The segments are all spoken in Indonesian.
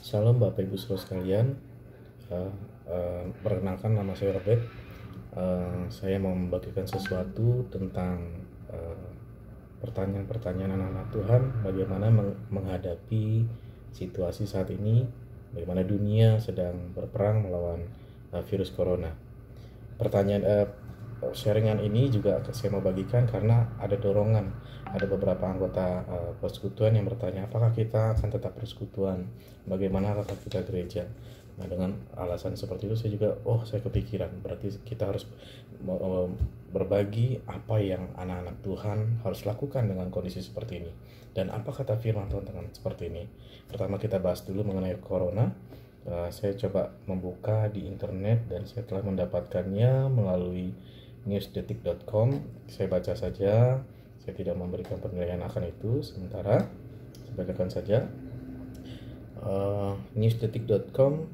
Shalom Bapak Ibu Saudara sekalian. Perkenalkan, nama saya Robert. Saya mau membagikan sesuatu tentang pertanyaan-pertanyaan anak-anak Tuhan, bagaimana menghadapi situasi saat ini, bagaimana dunia sedang berperang melawan virus corona. Sharingan ini juga saya mau bagikan karena ada dorongan, ada beberapa anggota persekutuan yang bertanya, apakah kita akan tetap persekutuan, bagaimana kata kita gereja. Nah, dengan alasan seperti itu saya juga saya kepikiran, berarti kita harus berbagi apa yang anak-anak Tuhan harus lakukan dengan kondisi seperti ini, dan apa kata firman Tuhan dengan seperti ini. Pertama kita bahas dulu mengenai corona. Saya coba membuka di internet dan saya telah mendapatkannya melalui newsdetik.com. Saya baca saja, saya tidak memberikan penilaian akan itu. Sementara saya bacakan saja. Newsdetik.com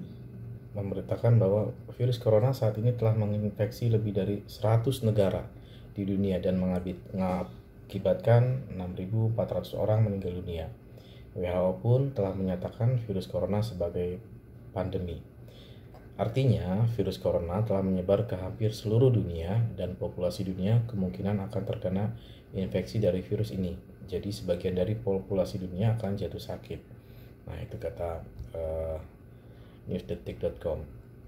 memberitakan bahwa virus corona saat ini telah menginfeksi lebih dari 100 negara di dunia dan mengakibatkan 6.400 orang meninggal dunia. WHO pun telah menyatakan virus corona sebagai pandemi. Artinya, virus corona telah menyebar ke hampir seluruh dunia dan populasi dunia kemungkinan akan terkena infeksi dari virus ini. Jadi, sebagian dari populasi dunia akan jatuh sakit. Nah, itu kata newsdetik.com.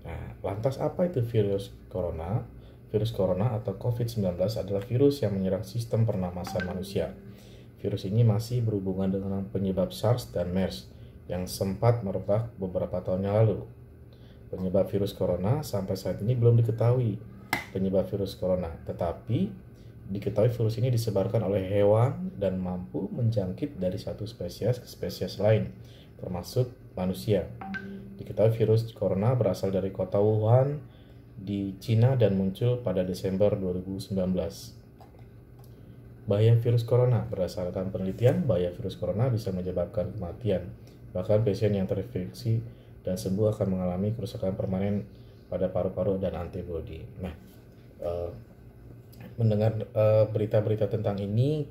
Nah, lantas apa itu virus corona? Virus corona atau COVID-19 adalah virus yang menyerang sistem pernapasan manusia. Virus ini masih berhubungan dengan penyebab SARS dan MERS yang sempat merebak beberapa tahun yang lalu. Penyebab virus corona sampai saat ini belum diketahui penyebab virus corona, tetapi diketahui virus ini disebarkan oleh hewan dan mampu menjangkit dari satu spesies ke spesies lain, termasuk manusia. Diketahui virus corona berasal dari kota Wuhan di Cina dan muncul pada Desember 2019. Bahaya virus corona. Berdasarkan penelitian, bahaya virus corona bisa menyebabkan kematian. Bahkan pasien yang terinfeksi dan sembuh akan mengalami kerusakan permanen pada paru-paru dan antibodi. Nah, mendengar berita-berita tentang ini,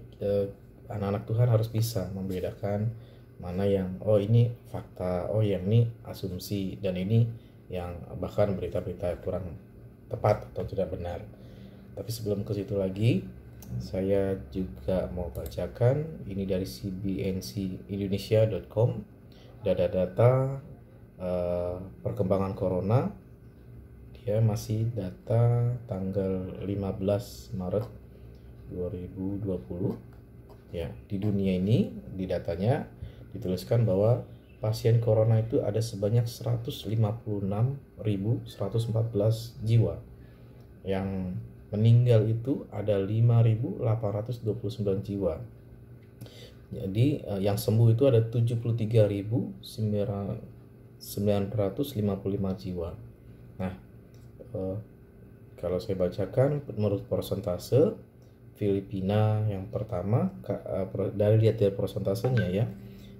anak-anak Tuhan harus bisa membedakan mana yang ini fakta, yang ini asumsi, dan ini yang bahkan berita-berita kurang tepat atau tidak benar. Tapi sebelum ke situ lagi, saya juga mau bacakan ini dari cbncindonesia.com. Data-data perkembangan corona, dia masih data tanggal 15 Maret 2020 ya. Di dunia ini, di datanya dituliskan bahwa pasien corona itu ada sebanyak 156.114 jiwa. Yang meninggal itu ada 5.829 jiwa. Jadi yang sembuh itu ada 73.955 jiwa. Nah, kalau saya bacakan menurut persentase, Filipina yang pertama, dari lihat dari persentasenya ya,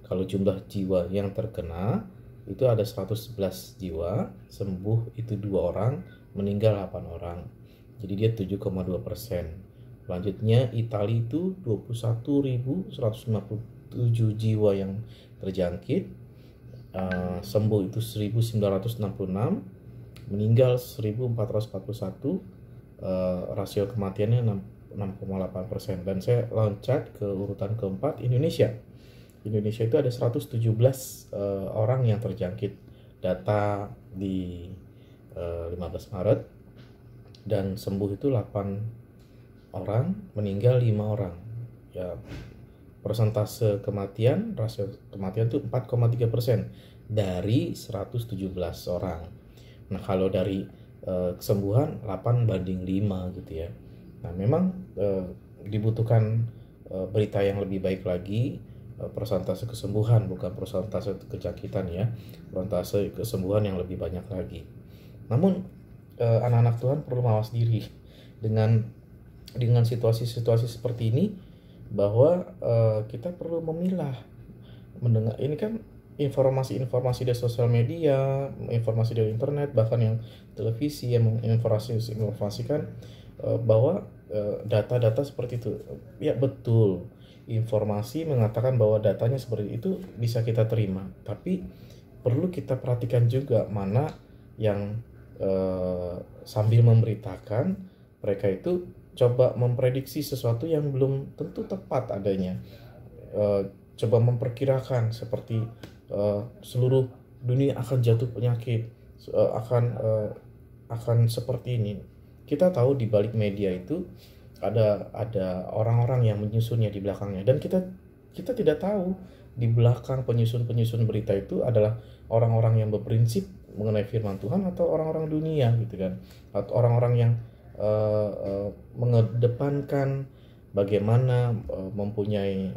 kalau jumlah jiwa yang terkena itu ada 111 jiwa, sembuh itu 2 orang, meninggal 8 orang. Jadi dia 7,2%. Selanjutnya Italia itu 21.157 jiwa yang terjangkit, sembuh itu 1.966, meninggal 1.441, rasio kematiannya 6,8%. Dan saya loncat ke urutan keempat, Indonesia. Indonesia itu ada 117 orang yang terjangkit, data di 15 Maret, dan sembuh itu 8 orang, meninggal 5 orang. Ya, persentase kematian, rasio kematian itu 4,3% dari 117 orang. Nah, kalau dari kesembuhan 8/5 gitu ya. Nah, memang dibutuhkan berita yang lebih baik lagi, persentase kesembuhan, bukan persentase kesakitan ya, persentase kesembuhan yang lebih banyak lagi. Namun anak-anak Tuhan perlu mawas diri dengan situasi-situasi seperti ini, bahwa kita perlu memilah, mendengar ini kan informasi-informasi dari sosial media, informasi dari internet, bahkan yang televisi yang menginformasikan bahwa data-data seperti itu. Ya betul, informasi mengatakan bahwa datanya seperti itu bisa kita terima, tapi perlu kita perhatikan juga mana yang sambil memberitakan, mereka itu coba memprediksi sesuatu yang belum tentu tepat adanya. Coba memperkirakan seperti seluruh dunia akan jatuh penyakit, akan seperti ini. Kita tahu di balik media itu ada orang-orang yang menyusunnya di belakangnya, dan kita tidak tahu di belakang penyusun berita itu adalah orang-orang yang berprinsip mengenai firman Tuhan atau orang-orang dunia gitu kan, atau orang-orang yang mengedepankan bagaimana mempunyai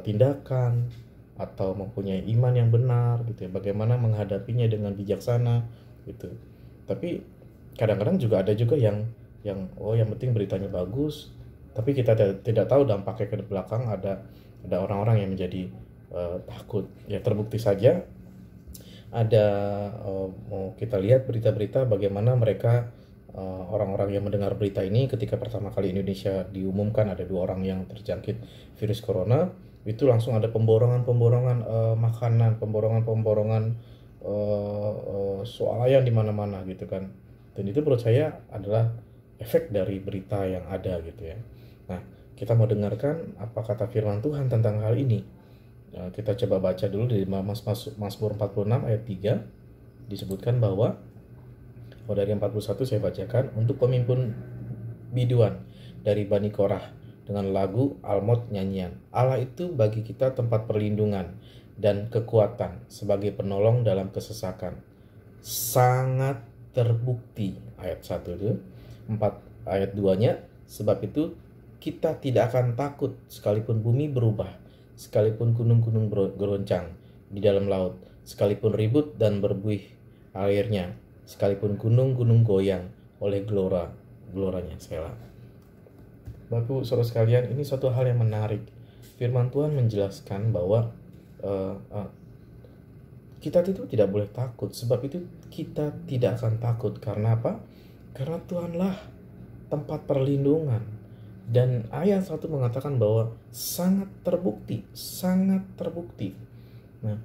tindakan atau mempunyai iman yang benar gitu ya, bagaimana menghadapinya dengan bijaksana gitu. Tapi kadang-kadang juga ada juga yang yang penting beritanya bagus, tapi kita tidak tahu dampaknya ke belakang. Ada orang-orang yang menjadi takut ya. Terbukti saja ada mau kita lihat berita-berita bagaimana mereka orang-orang yang mendengar berita ini ketika pertama kali Indonesia diumumkan ada 2 orang yang terjangkit virus corona, itu langsung ada pemborongan makanan, pemborongan swalayan di mana-mana gitu kan. Dan itu menurut saya adalah efek dari berita yang ada gitu ya. Nah, kita mau dengarkan apa kata firman Tuhan tentang hal ini. Kita coba baca dulu di Mazmur 46 ayat 3. Disebutkan bahwa, dari 41 saya bacakan, untuk pemimpin biduan dari Bani Korah dengan lagu Almot nyanyian. Allah itu bagi kita tempat perlindungan dan kekuatan sebagai penolong dalam kesesakan. Sangat terbukti, ayat 1 itu. 4 ayat 2-nya, sebab itu kita tidak akan takut sekalipun bumi berubah, sekalipun gunung-gunung geroncang di dalam laut, sekalipun ribut dan berbuih airnya, sekalipun gunung-gunung goyang oleh gloranya. Selah. Bapak saudara sekalian, ini suatu hal yang menarik. Firman Tuhan menjelaskan bahwa kita itu tidak boleh takut. Sebab itu kita tidak akan takut. Karena apa? Karena Tuhanlah tempat perlindungan. Dan ayat 1 mengatakan bahwa sangat terbukti. Nah,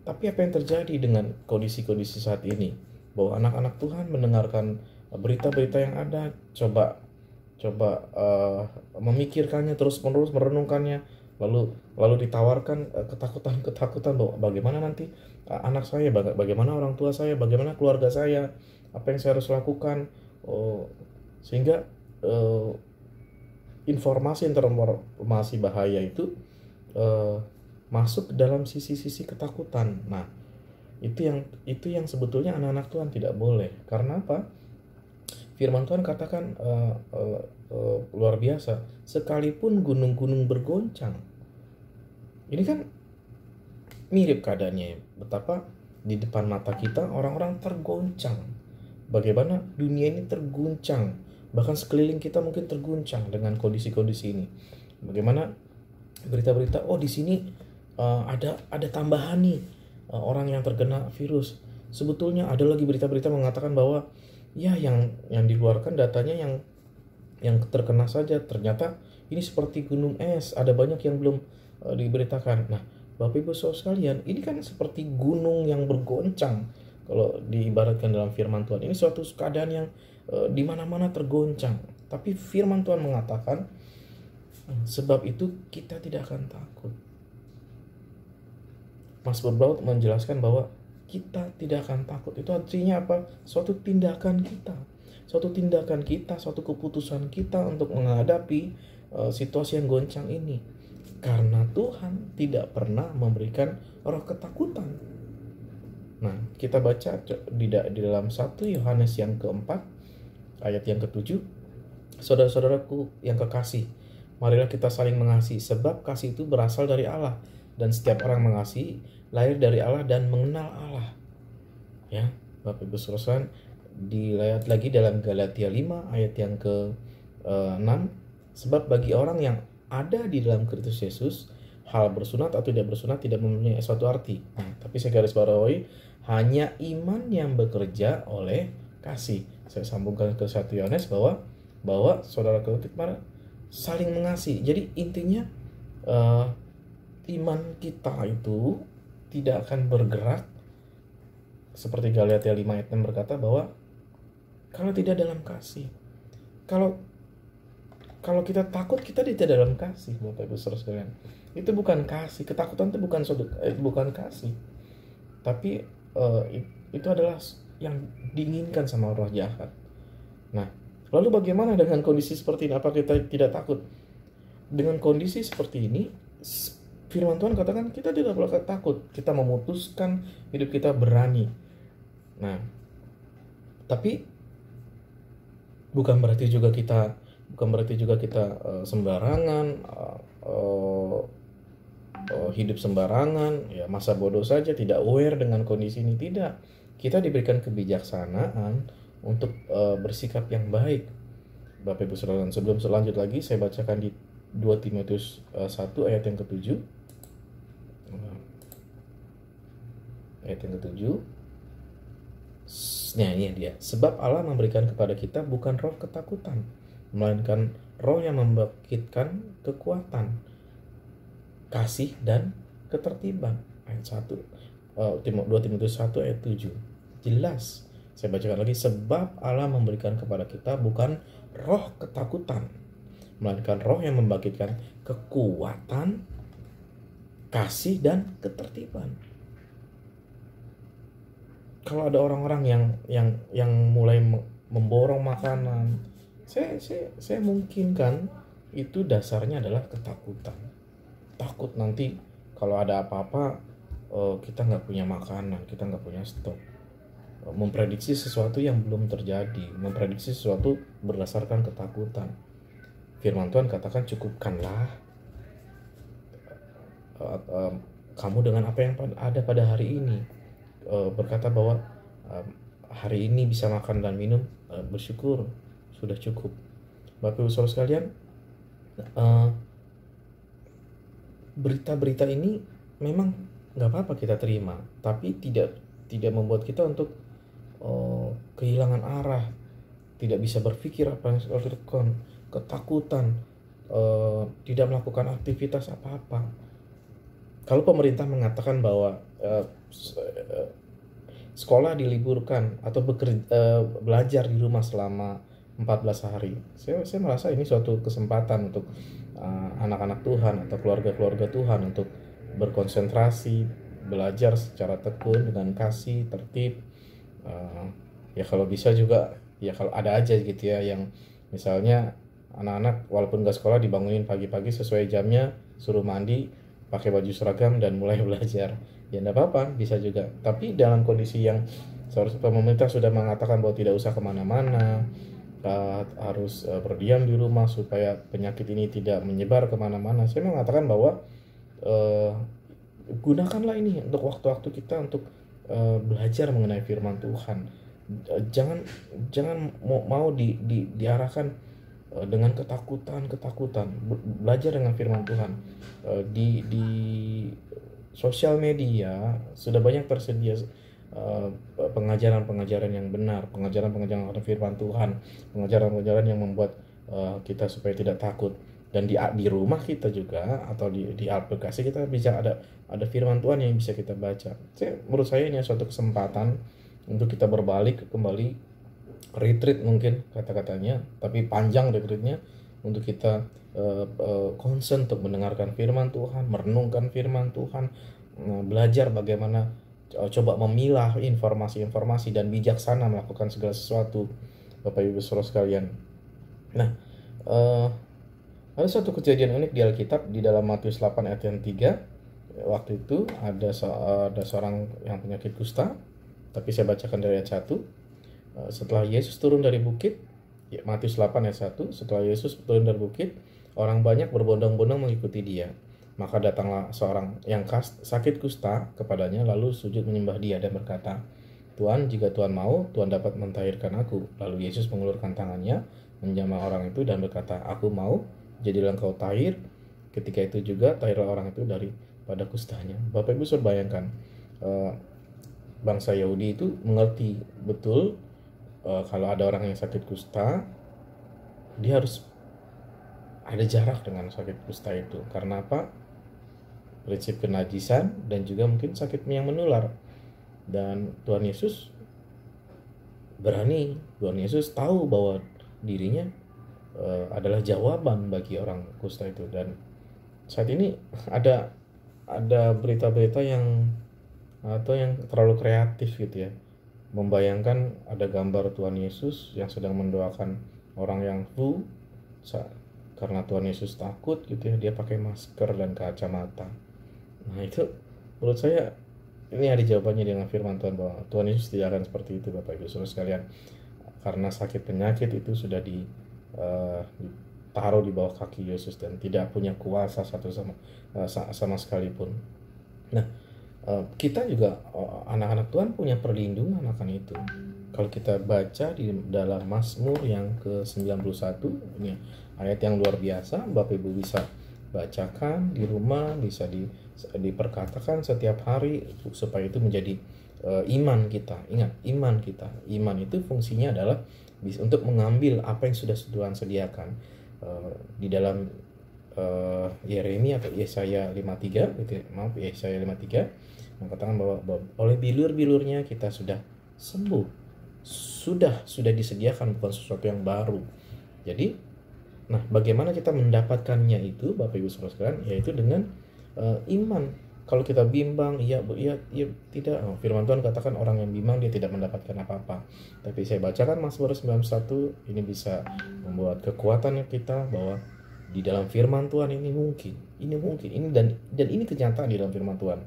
tapi apa yang terjadi dengan kondisi-kondisi saat ini? Bahwa anak-anak Tuhan mendengarkan berita-berita yang ada, coba memikirkannya terus-menerus, merenungkannya, lalu ditawarkan ketakutan bahwa bagaimana nanti anak saya, bagaimana orang tua saya, bagaimana keluarga saya, apa yang saya harus lakukan, sehingga informasi bahaya itu masuk ke dalam sisi-sisi ketakutan. Nah, itu yang sebetulnya anak-anak Tuhan tidak boleh. Karena apa? Firman Tuhan katakan luar biasa, sekalipun gunung-gunung bergoncang. Ini kan mirip keadaannya, betapa di depan mata kita orang-orang tergoncang. Bagaimana dunia ini terguncang, bahkan sekeliling kita mungkin terguncang dengan kondisi-kondisi ini. Bagaimana berita-berita, di sini ada tambahan nih orang yang terkena virus. Sebetulnya ada lagi berita-berita mengatakan bahwa ya yang dikeluarkan datanya yang terkena saja, ternyata ini seperti gunung es, ada banyak yang belum diberitakan. Nah, Bapak Ibu Saudara sekalian, ini kan seperti gunung yang bergoncang. Kalau diibaratkan dalam firman Tuhan, ini suatu keadaan yang di mana-mana tergoncang. Tapi firman Tuhan mengatakan, sebab itu kita tidak akan takut. Mazmur Daud menjelaskan bahwa kita tidak akan takut. Itu artinya apa? Suatu tindakan kita, suatu keputusan kita untuk menghadapi situasi yang goncang ini. Karena Tuhan tidak pernah memberikan roh ketakutan. Nah, kita baca di dalam 1 Yohanes yang keempat, ayat yang ke-7. Saudara-saudaraku yang kekasih, marilah kita saling mengasihi, sebab kasih itu berasal dari Allah. Dan setiap orang mengasihi, lahir dari Allah dan mengenal Allah. Ya, Bapak Ibu Saudara, dilihat lagi dalam Galatia 5 ayat yang ke-6. Sebab bagi orang yang ada di dalam Kristus Yesus, hal bersunat atau tidak bersunat tidak mempunyai suatu arti. Nah, tapi saya garis bawahi, hanya iman yang bekerja oleh kasih. Saya sambungkan ke 1 Yohanes bahwa saudara kita saling mengasihi. Jadi intinya iman kita itu tidak akan bergerak seperti Galatia 5 ayat 6 berkata bahwa kalau tidak dalam kasih, kalau kalau kita takut, kita tidak dalam kasih, Bapak Ibu Saudara sekalian. Itu bukan kasih, ketakutan itu bukan kasih, tapi itu adalah yang diinginkan sama roh jahat. Nah, lalu bagaimana dengan kondisi seperti ini? Apa kita tidak takut? Dengan kondisi seperti ini, firman Tuhan katakan kita tidak boleh takut. Kita memutuskan hidup kita berani. Nah, tapi bukan berarti juga kita sembarangan, hidup sembarangan, ya masa bodoh saja, tidak aware dengan kondisi ini. Tidak, kita diberikan kebijaksanaan untuk bersikap yang baik, Bapak Ibu Saudara. Sebelum selanjut lagi, saya bacakan di 2 Timotius 1 ayat yang ke-7. Ayat yang ke-7. Nah, ini dia. Sebab Allah memberikan kepada kita bukan roh ketakutan, melainkan roh yang membangkitkan kekuatan, kasih, dan ketertiban. Ayat 1, 2 Timotius 1 ayat 7. Jelas. Saya bacakan lagi. Sebab Allah memberikan kepada kita bukan roh ketakutan, melainkan roh yang membangkitkan kekuatan, kasih, dan ketertiban. Kalau ada orang-orang yang mulai memborong makanan, saya mungkin kan itu dasarnya adalah ketakutan. Takut nanti kalau ada apa-apa kita nggak punya makanan, kita nggak punya stok. Memprediksi sesuatu yang belum terjadi, memprediksi sesuatu berdasarkan ketakutan. Firman Tuhan katakan cukupkanlah kamu dengan apa yang ada pada hari ini. Berkata bahwa hari ini bisa makan dan minum, bersyukur, sudah cukup. Bapak Ibu Saudara sekalian, berita-berita ini memang nggak apa-apa kita terima, tapi tidak membuat kita untuk kehilangan arah, tidak bisa berpikir apa yang harus dilakukan, ketakutan, tidak melakukan aktivitas apa-apa. Kalau pemerintah mengatakan bahwa sekolah diliburkan atau belajar di rumah selama 14 hari, saya merasa ini suatu kesempatan untuk anak-anak Tuhan atau keluarga-keluarga Tuhan untuk berkonsentrasi, belajar secara tekun dengan kasih, tertib. Ya kalau bisa juga, ya kalau ada aja gitu ya, yang misalnya anak-anak walaupun gak sekolah dibangunin pagi-pagi sesuai jamnya, suruh mandi, pakai baju seragam, dan mulai belajar. Ya enggak apa-apa, bisa juga. Tapi dalam kondisi yang seharusnya pemerintah sudah mengatakan bahwa tidak usah kemana-mana, harus berdiam di rumah supaya penyakit ini tidak menyebar kemana-mana, saya mengatakan bahwa gunakanlah ini untuk waktu-waktu kita untuk belajar mengenai firman Tuhan. Jangan mau diarahkan dengan ketakutan. Belajar dengan firman Tuhan. Di sosial media sudah banyak tersedia pengajaran yang benar, pengajaran firman Tuhan, pengajaran yang membuat kita supaya tidak takut. Dan di rumah kita juga, atau di aplikasi kita bisa ada firman Tuhan yang bisa kita baca. Menurut saya ini suatu kesempatan untuk kita berbalik kembali, retreat mungkin kata-katanya, tapi panjang retreatnya, untuk kita concern untuk mendengarkan firman Tuhan, merenungkan firman Tuhan, belajar bagaimana coba memilah informasi dan bijaksana melakukan segala sesuatu, Bapak Ibu Saudara sekalian. Nah, ada suatu kejadian unik di Alkitab di dalam Matius 8 ayat yang 3. Waktu itu ada seorang yang penyakit kusta, tapi saya bacakan dari ayat 1. Setelah Yesus turun dari bukit, Matius 8 ayat 1, setelah Yesus turun dari bukit, orang banyak berbondong-bondong mengikuti dia. Maka datanglah seorang yang sakit kusta kepadanya, lalu sujud menyembah dia dan berkata, Tuhan, jika Tuhan mau, Tuhan dapat mentahirkan aku. Lalu Yesus mengulurkan tangannya, menjamah orang itu dan berkata, aku mau, jadilah engkau tahir. Ketika itu juga tahirlah orang itu daripada kustanya. Bapak Ibu saudara bayangkan, bangsa Yahudi itu mengerti betul kalau ada orang yang sakit kusta, dia harus ada jarak dengan sakit kusta itu. Karena apa? Prinsip kenajisan dan juga mungkin sakit yang menular. Dan Tuhan Yesus berani, Tuhan Yesus tahu bahwa dirinya adalah jawaban bagi orang kusta itu. Dan saat ini ada berita-berita yang terlalu kreatif gitu ya, membayangkan ada gambar Tuhan Yesus yang sedang mendoakan orang yang flu karena Tuhan Yesus takut gitu ya, dia pakai masker dan kacamata. Nah itu menurut saya ini ada jawabannya dengan firman Tuhan, bahwa Tuhan Yesus tidak akan seperti itu Bapak Ibu Saudara sekalian. Karena sakit penyakit itu sudah ditaruh di bawah kaki Yesus dan tidak punya kuasa sama sekalipun. Nah, kita juga anak-anak Tuhan punya perlindungan akan itu. Kalau kita baca di dalam Mazmur yang ke-91, ini ayat yang luar biasa, Bapak Ibu bisa bacakan di rumah, bisa diperkatakan setiap hari supaya itu menjadi iman kita. Ingat, iman itu fungsinya adalah untuk mengambil apa yang sudah Tuhan sediakan. Di dalam Yeremia atau Yesaya 53 gitu, Yesaya 53 mengatakan bahwa oleh bilur-bilurnya kita sudah sembuh, sudah disediakan, bukan sesuatu yang baru. Jadi, nah bagaimana kita mendapatkannya itu Bapak Ibu Saudara sekalian, yaitu dengan iman. Kalau kita bimbang, iya tidak. Firman Tuhan katakan orang yang bimbang dia tidak mendapatkan apa-apa. Tapi saya bacakan Mazmur 91, ini bisa membuat kekuatan kita bahwa di dalam firman Tuhan ini mungkin, ini dan ini kenyataan di dalam firman Tuhan.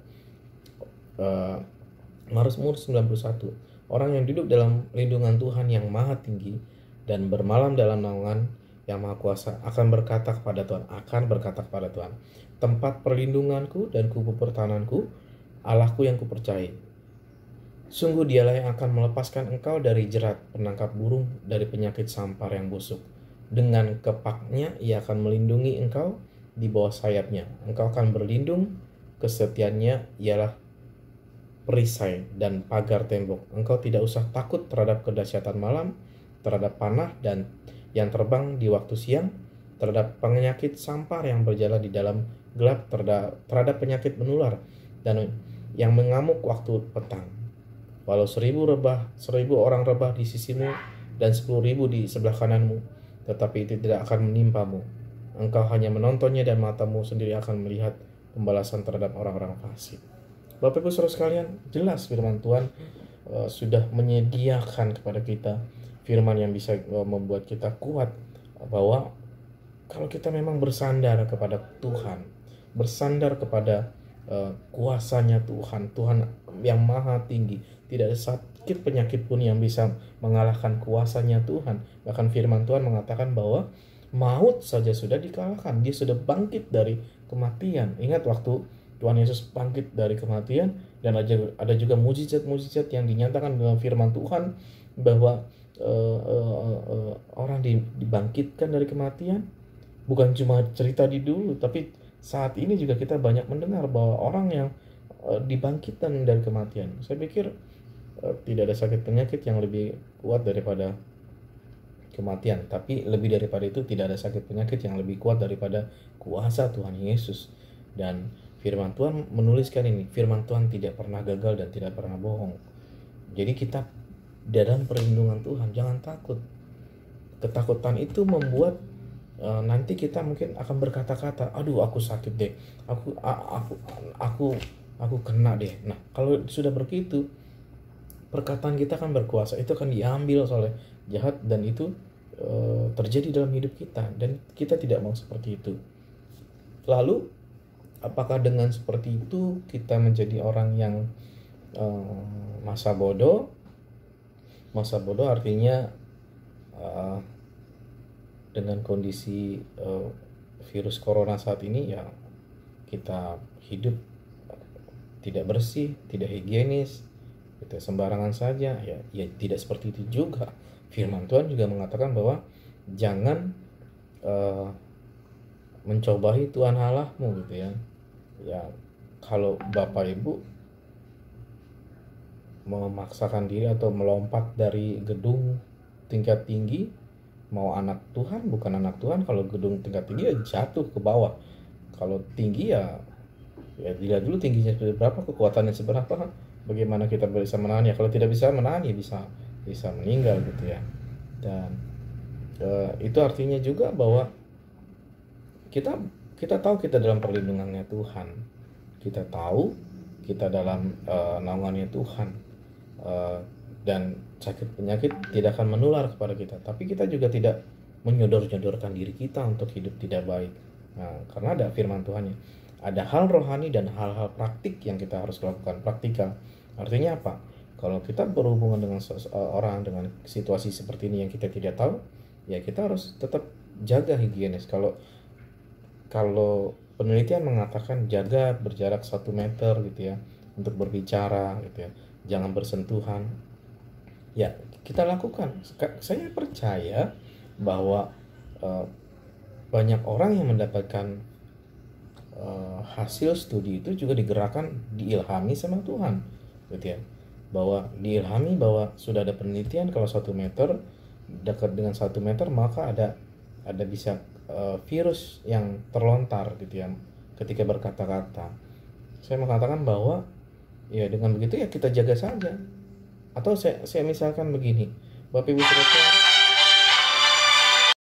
Mazmur 91, orang yang duduk dalam lindungan Tuhan yang maha tinggi dan bermalam dalam naungan yang maha kuasa akan berkata kepada Tuhan, tempat perlindunganku dan kubu pertahananku, Allahku yang kupercayai. Sungguh dialah yang akan melepaskan engkau dari jerat penangkap burung, dari penyakit sampar yang busuk. Dengan kepaknya ia akan melindungi engkau, di bawah sayapnya engkau akan berlindung, kesetiaannya ialah perisai dan pagar tembok. Engkau tidak usah takut terhadap kedahsyatan malam, terhadap panah dan yang terbang di waktu siang, terhadap penyakit sampar yang berjalan di dalam gelap, terhadap penyakit menular dan yang mengamuk waktu petang. Walau 1,000 orang rebah di sisimu dan 10,000 di sebelah kananmu, tetapi itu tidak akan menimpamu. Engkau hanya menontonnya dan matamu sendiri akan melihat pembalasan terhadap orang-orang fasik. Bapak Ibu Saudara sekalian, jelas firman Tuhan sudah menyediakan kepada kita firman yang bisa membuat kita kuat, bahwa kalau kita memang bersandar kepada Tuhan, bersandar kepada kuasanya Tuhan yang maha tinggi, tidak ada sakit penyakit pun yang bisa mengalahkan kuasanya Tuhan. Bahkan firman Tuhan mengatakan bahwa maut saja sudah dikalahkan, dia sudah bangkit dari kematian. Ingat waktu Tuhan Yesus bangkit dari kematian, dan ada juga mujizat-mujizat yang dinyatakan dalam firman Tuhan bahwa orang dibangkitkan dari kematian. Bukan cuma cerita di dulu, tapi saat ini juga kita banyak mendengar bahwa orang yang dibangkitkan dari kematian. Saya pikir tidak ada sakit penyakit yang lebih kuat daripada kematian, tapi lebih daripada itu tidak ada sakit penyakit yang lebih kuat daripada kuasa Tuhan Yesus. Dan firman Tuhan menuliskan ini, firman Tuhan tidak pernah gagal dan tidak pernah bohong. Jadi kita dalam perlindungan Tuhan, jangan takut. Ketakutan itu membuat nanti kita mungkin akan berkata-kata, aduh aku sakit deh, aku kena deh. Nah kalau sudah begitu, perkataan kita akan berkuasa, itu akan diambil oleh jahat, dan itu terjadi dalam hidup kita, dan kita tidak mau seperti itu. Lalu apakah dengan seperti itu kita menjadi orang yang masa bodoh? Masa bodoh artinya dengan kondisi virus corona saat ini, ya kita hidup tidak bersih, tidak higienis, kita sembarangan saja, ya tidak seperti itu juga. Firman Tuhan juga mengatakan bahwa jangan mencobai Tuhan Allahmu gitu ya. Ya kalau Bapak Ibu memaksakan diri atau melompat dari gedung tingkat tinggi, mau anak Tuhan bukan anak Tuhan, kalau gedung tingkat tinggi ya jatuh ke bawah. Kalau tinggi ya dilihat dulu tingginya seberapa, kekuatannya seberapa. bagaimana kita bisa menahan ya. Kalau tidak bisa menahan ya bisa meninggal gitu ya. Dan itu artinya juga bahwa kita kita tahu kita dalam perlindungannya Tuhan, kita tahu kita dalam naungannya Tuhan, dan sakit penyakit tidak akan menular kepada kita. Tapi kita juga tidak menyodor-nyodorkan diri kita untuk hidup tidak baik. Nah, karena ada firman Tuhan ya, ada hal rohani dan hal-hal praktik yang kita harus lakukan, praktikal. Artinya apa? Kalau kita berhubungan dengan seseorang dengan situasi seperti ini yang kita tidak tahu, ya kita harus tetap jaga higienis. Kalau penelitian mengatakan jaga berjarak 1 meter gitu ya untuk berbicara gitu ya, jangan bersentuhan, ya kita lakukan. Saya percaya bahwa banyak orang yang mendapatkan hasil studi itu juga digerakkan, diilhami sama Tuhan gitu ya, bahwa diilhami bahwa sudah ada penelitian kalau 1 meter, dekat dengan 1 meter maka ada bisa virus yang terlontar gitu ya ketika berkata-kata. Saya mengatakan bahwa ya dengan begitu ya kita jaga saja. Atau saya misalkan begini, Bapak Ibu Saudara,